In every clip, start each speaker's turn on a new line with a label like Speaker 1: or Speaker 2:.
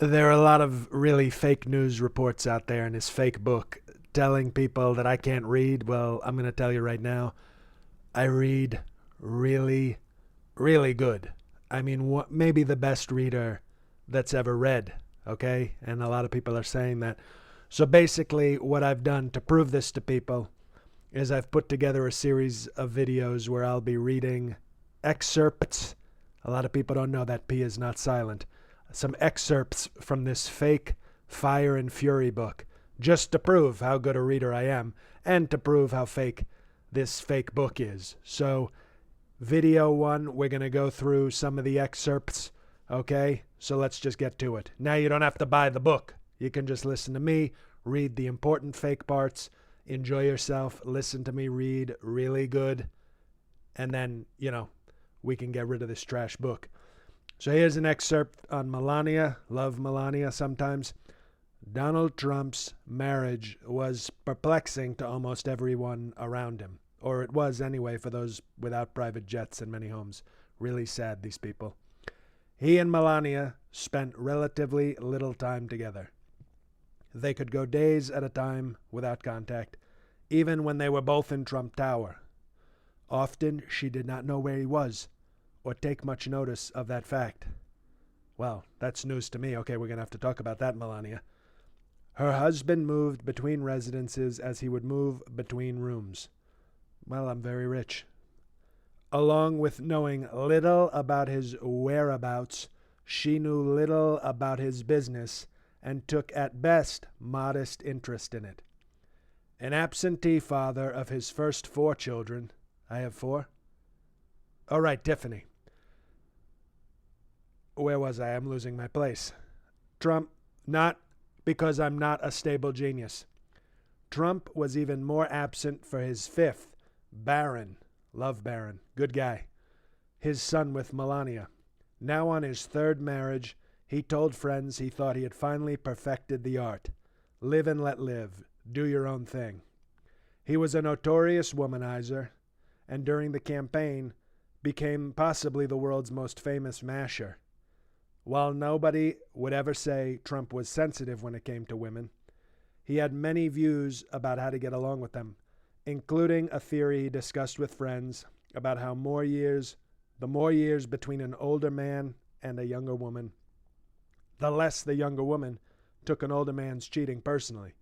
Speaker 1: There are a lot of really fake news reports out there in his fake book telling people that I can't read. Well, I'm going to tell you right now, I read really, really good. I mean, maybe the best reader that's ever read, okay? And a lot of people are saying that. So basically, what I've done to prove this to people is I've put together a series of videos where I'll be reading excerpts. A lot of people don't know that P is not silent. Some excerpts from this fake Fire and Fury book, just to prove how good a reader I am and to prove how fake this fake book is. So, video one, we're going to go through some of the excerpts, okay? So let's just get to it. Now you don't have to buy the book. You can just listen to me, read the important fake parts, enjoy yourself, listen to me read really good, and then, we can get rid of this trash book. So here's an excerpt on Melania. Love Melania sometimes. Donald Trump's marriage was perplexing to almost everyone around him. Or it was anyway for those without private jets and many homes. Really sad, these people. He and Melania spent relatively little time together. They could go days at a time without contact, even when they were both in Trump Tower. Often she did not know where he was or take much notice of that fact. Well, that's news to me. Okay, we're going to have to talk about that, Melania. Her husband moved between residences as he would move between rooms. Well, I'm very rich. Along with knowing little about his whereabouts, she knew little about his business and took at best modest interest in it. An absentee father of his first 4 children. I have 4? All right, Tiffany. Where was I? I'm losing my place. Trump, not because I'm not a stable genius. Trump was even more absent for his 5th, Barron. Love Barron. Good guy. His son with Melania. Now on his 3rd marriage, he told friends he thought he had finally perfected the art. Live and let live. Do your own thing. He was a notorious womanizer, and during the campaign became possibly the world's most famous masher. While nobody would ever say Trump was sensitive when it came to women, he had many views about how to get along with them, including a theory he discussed with friends about how the more years between an older man and a younger woman, the less the younger woman took an older man's cheating personally.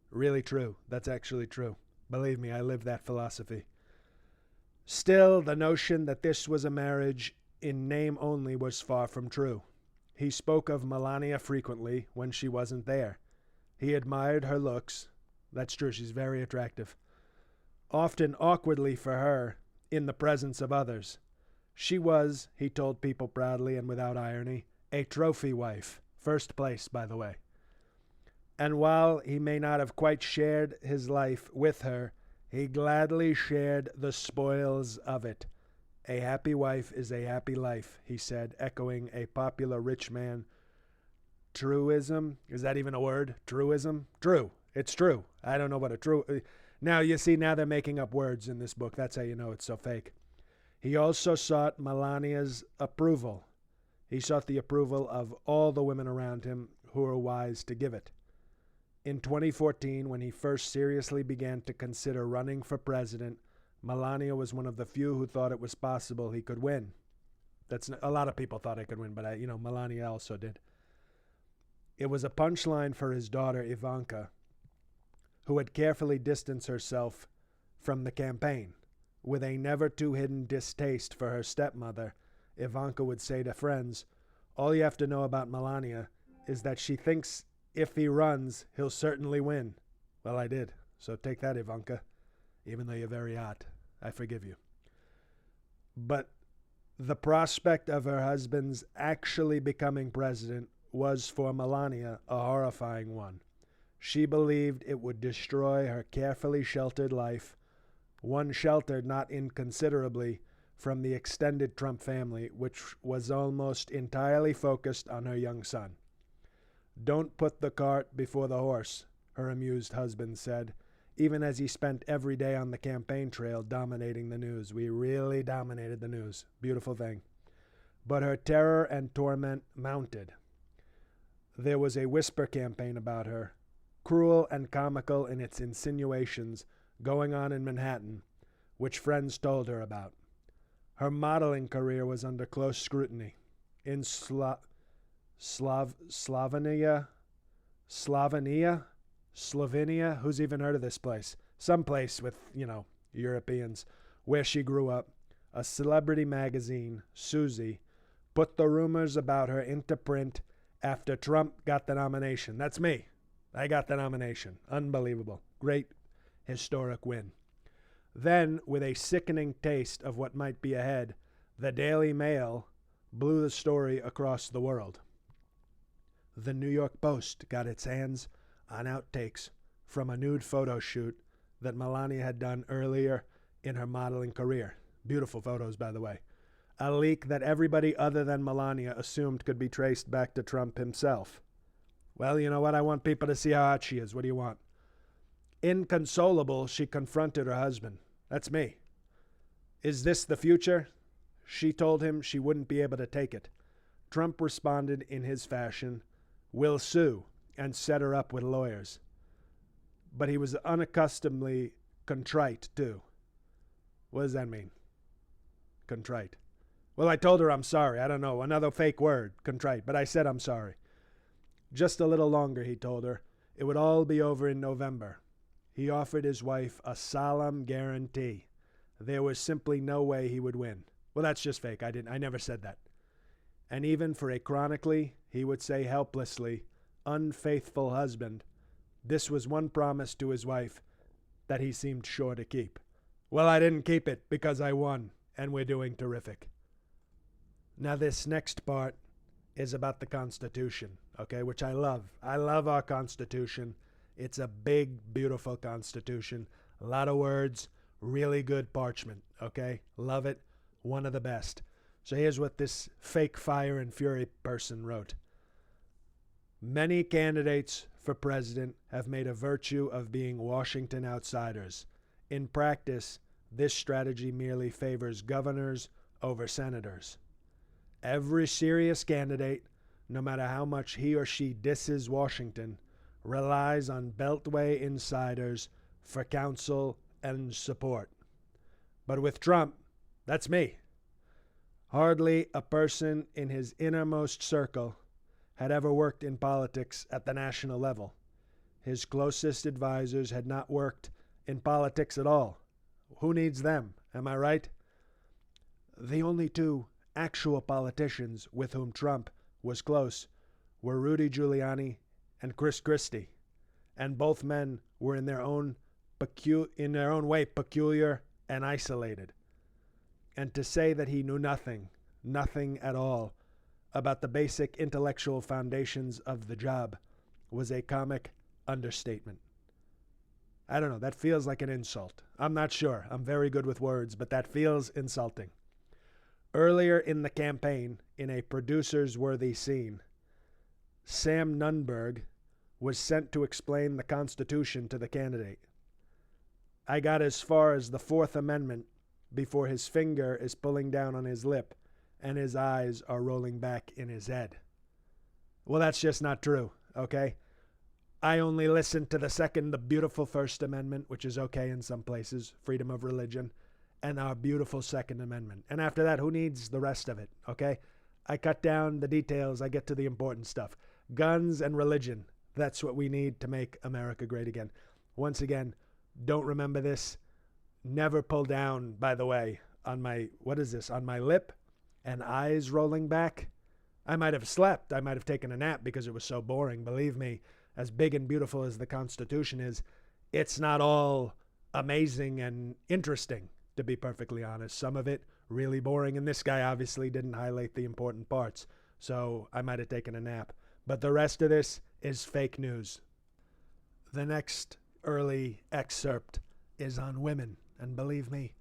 Speaker 1: Really true. That's actually true. Believe me, I live that philosophy. Still, the notion that this was a marriage in name only was far from true. He spoke of Melania frequently when she wasn't there. He admired her looks. That's true, she's very attractive. Often awkwardly for her, in the presence of others. She was, he told people proudly and without irony, a trophy wife. First place, by the way. And while he may not have quite shared his life with her, he gladly shared the spoils of it. A happy wife is a happy life, he said, echoing a popular rich man truism. Is that even a word? Truism? True. It's true. I don't know what a true... Now, you see, now they're making up words in this book. That's how you know it's so fake. He also sought Melania's approval. He sought the approval of all the women around him who were wise to give it. In 2014, when he first seriously began to consider running for president, Melania was one of the few who thought it was possible he could win. That's a lot of people thought I could win, but Melania also did. It was a punchline for his daughter Ivanka, who had carefully distanced herself from the campaign. With a never too hidden distaste for her stepmother, Ivanka would say to friends, "All you have to know about Melania is that she thinks if he runs, he'll certainly win." Well, I did. So take that, Ivanka. Even though you're very hot, I forgive you. But the prospect of her husband's actually becoming president was for Melania a horrifying one. She believed it would destroy her carefully sheltered life, one sheltered not inconsiderably from the extended Trump family, which was almost entirely focused on her young son. "Don't put the cart before the horse," her amused husband said, even as he spent every day on the campaign trail dominating the news. We really dominated the news. Beautiful thing. But her terror and torment mounted. there was a whisper campaign about her, cruel and comical in its insinuations, going on in Manhattan, which friends told her about. Her modeling career was under close scrutiny. In Slovenia, who's even heard of this place? Some place with, Europeans, where she grew up. A celebrity magazine, Susie, put the rumors about her into print after Trump got the nomination. That's me. I got the nomination. Unbelievable. Great historic win. Then, with a sickening taste of what might be ahead, the Daily Mail blew the story across the world. The New York Post got its hands on outtakes from a nude photo shoot that Melania had done earlier in her modeling career. Beautiful photos, by the way. A leak that everybody other than Melania assumed could be traced back to Trump himself. Well, you know what? I want people to see how hot she is. What do you want? Inconsolable, she confronted her husband. That's me. Is this the future? She told him she wouldn't be able to take it. Trump responded in his fashion, "We'll sue," and set her up with lawyers. But he was unaccustomedly contrite, too. What does that mean? Contrite. Well, I told her I'm sorry. I don't know, another fake word, contrite, but I said I'm sorry. Just a little longer, he told her. It would all be over in November. He offered his wife a solemn guarantee. There was simply no way he would win. Well, that's just fake. I never said that. And even for a chronically, he would say helplessly, unfaithful husband, this was one promise to his wife that he seemed sure to keep. Well, I didn't keep it because I won, and we're doing terrific. Now, this next part is about the Constitution, okay, which I love. I love our Constitution. It's a big, beautiful Constitution. A lot of words, really good parchment, okay? Love it. One of the best. So here's what this fake fire and fury person wrote. Many candidates for president have made a virtue of being Washington outsiders. In practice, this strategy merely favors governors over senators. Every serious candidate, no matter how much he or she disses Washington, relies on Beltway insiders for counsel and support. But with Trump, that's me. Hardly a person in his innermost circle had ever worked in politics at the national level. His closest advisors had not worked in politics at all. Who needs them? Am I right? The only two actual politicians with whom Trump was close were Rudy Giuliani and Chris Christie, and both men were in their own way peculiar and isolated. And to say that he knew nothing at all, about the basic intellectual foundations of the job was a comic understatement. I don't know, that feels like an insult. I'm not sure. I'm very good with words, but that feels insulting. Earlier in the campaign, in a producer's-worthy scene, Sam Nunberg was sent to explain the Constitution to the candidate. I got as far as the Fourth Amendment before his finger is pulling down on his lip and his eyes are rolling back in his head. Well, that's just not true, okay? I only listened to the beautiful First Amendment, which is okay in some places, freedom of religion, and our beautiful Second Amendment. And after that, who needs the rest of it, okay? I cut down the details. I get to the important stuff. Guns and religion. That's what we need to make America great again. Once again, don't remember this. Never pull down, by the way, on my, on my lip and eyes rolling back. I might have slept. I might have taken a nap because it was so boring. Believe me, as big and beautiful as the Constitution is, it's not all amazing and interesting, to be perfectly honest. Some of it really boring, and this guy obviously didn't highlight the important parts, so I might have taken a nap. But the rest of this is fake news. The next early excerpt is on women, and believe me,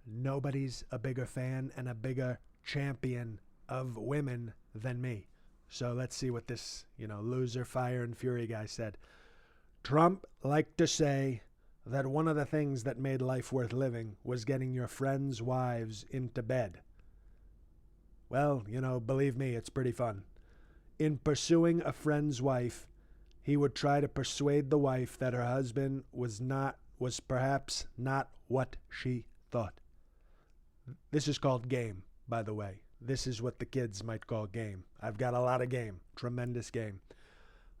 Speaker 1: nobody's a bigger fan and a bigger champion of women than me. So let's see what this, loser, fire, and fury guy said. Trump liked to say that one of the things that made life worth living was getting your friends' wives into bed. Well, believe me, it's pretty fun. In pursuing a friend's wife, he would try to persuade the wife that her husband was perhaps not what she thought. This is called game, by the way. This is what the kids might call game. I've got a lot of game, tremendous game.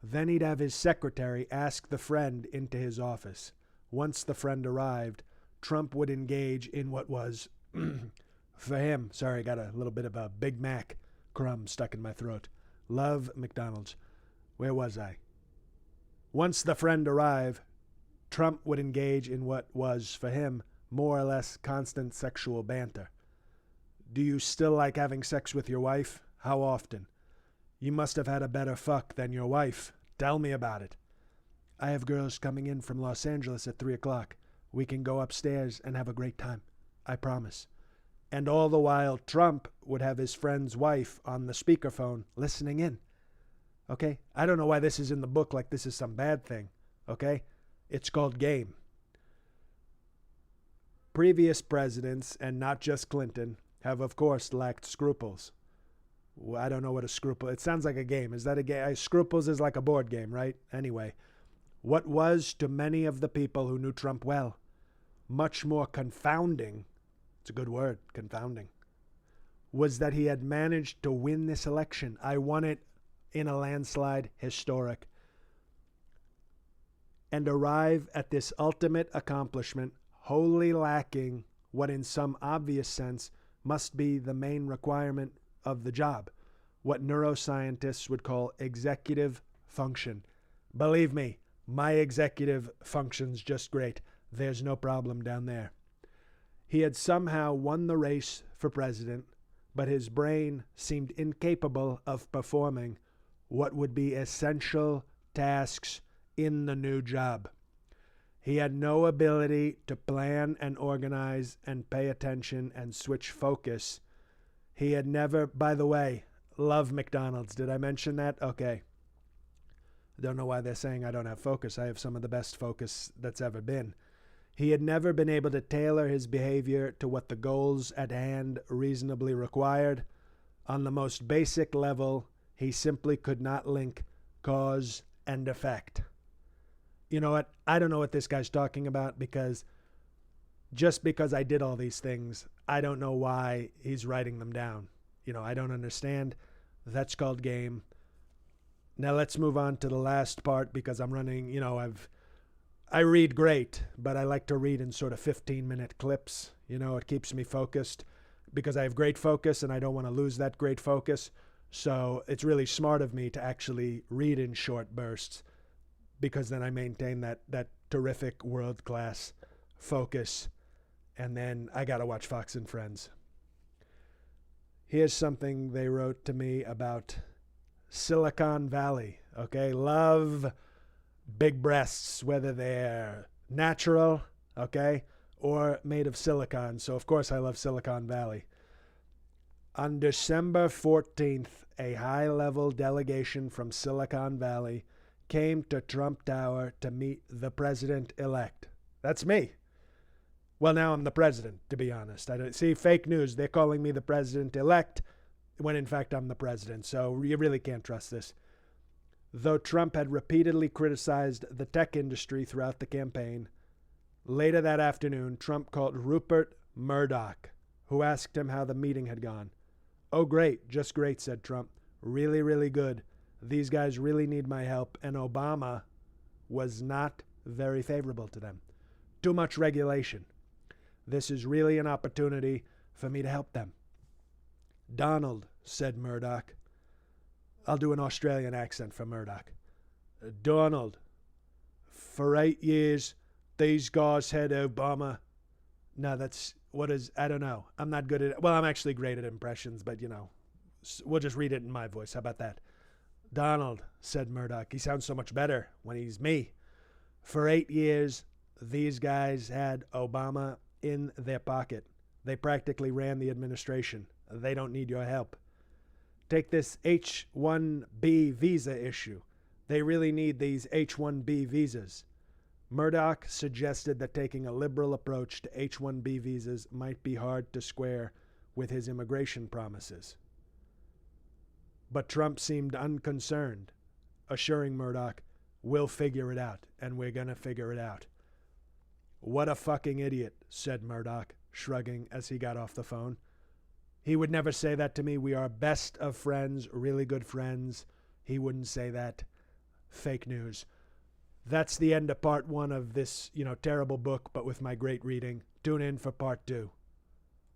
Speaker 1: Then he'd have his secretary ask the friend into his office. Once the friend arrived, Trump would engage in what was, for him, sorry, I got a little bit of a Big Mac crumb stuck in my throat. Love McDonald's. Where was I? Once the friend arrived, Trump would engage in what was, for him, more or less constant sexual banter. Do you still like having sex with your wife? How often? You must have had a better fuck than your wife. Tell me about it. I have girls coming in from Los Angeles at 3 o'clock. We can go upstairs and have a great time. I promise. And all the while, Trump would have his friend's wife on the speakerphone listening in. Okay? I don't know why this is in the book like this is some bad thing. Okay? It's called game. Previous presidents, and not just Clinton, have of course lacked scruples. I don't know what a scruple... It sounds like a game. Is that a game? Scruples is like a board game, right? Anyway, what was to many of the people who knew Trump well much more confounding, it's a good word, confounding, was that he had managed to win this election. I won it in a landslide, historic, and arrive at this ultimate accomplishment wholly lacking what in some obvious sense must be the main requirement of the job, what neuroscientists would call executive function. Believe me, my executive functions just great. There's no problem down there. He had somehow won the race for president, but his brain seemed incapable of performing what would be essential tasks in the new job. He had no ability to plan and organize and pay attention and switch focus. He had never, by the way, love McDonald's. Did I mention that? Okay. I don't know why they're saying I don't have focus. I have some of the best focus that's ever been. He had never been able to tailor his behavior to what the goals at hand reasonably required. On the most basic level, he simply could not link cause and effect. You know what? I don't know what this guy's talking about, because just because I did all these things, I don't know why he's writing them down. You know, I don't understand. That's called game. Now let's move on to the last part, because I'm running, you know, I read great, but I like to read in sort of 15-minute clips. You know, it keeps me focused because I have great focus and I don't want to lose that great focus. So it's really smart of me to actually read in short bursts, because then I maintain that terrific world-class focus. And then I got to watch Fox and Friends. Here's something they wrote to me about Silicon Valley. Okay, love big breasts, whether they're natural, okay, or made of silicon. So, of course, I love Silicon Valley. On December 14th, a high-level delegation from Silicon Valley came to Trump Tower to meet the president-elect. That's me. Well, now I'm the president, to be honest. I don't see fake news. They're calling me the president-elect when, in fact, I'm the president. So you really can't trust this. Though Trump had repeatedly criticized the tech industry throughout the campaign, later that afternoon, Trump called Rupert Murdoch, who asked him how the meeting had gone. "Oh, great, just great," said Trump. "Really, really good. These guys really need my help, and Obama was not very favorable to them. Too much regulation. This is really an opportunity for me to help them." "Donald," said Murdoch. I'll do an Australian accent for Murdoch. "Donald, for 8 years, these guys had Obama." No, I don't know. I'm not good at it. Well, I'm actually great at impressions, but, you know, we'll just read it in my voice. How about that? "Donald," said Murdoch. He sounds so much better when he's me. "For 8 years, these guys had Obama in their pocket. They practically ran the administration. They don't need your help. Take this H-1B visa issue. They really need these H-1B visas." Murdoch suggested that taking a liberal approach to H-1B visas might be hard to square with his immigration promises. But Trump seemed unconcerned, assuring Murdoch, "We'll figure it out, and we're going to figure it out." "What a fucking idiot," said Murdoch, shrugging as he got off the phone. "He would never say that to me. We are best of friends, really good friends. He wouldn't say that. Fake news." That's the end of part 1 of this, terrible book, but with my great reading. Tune in for part 2.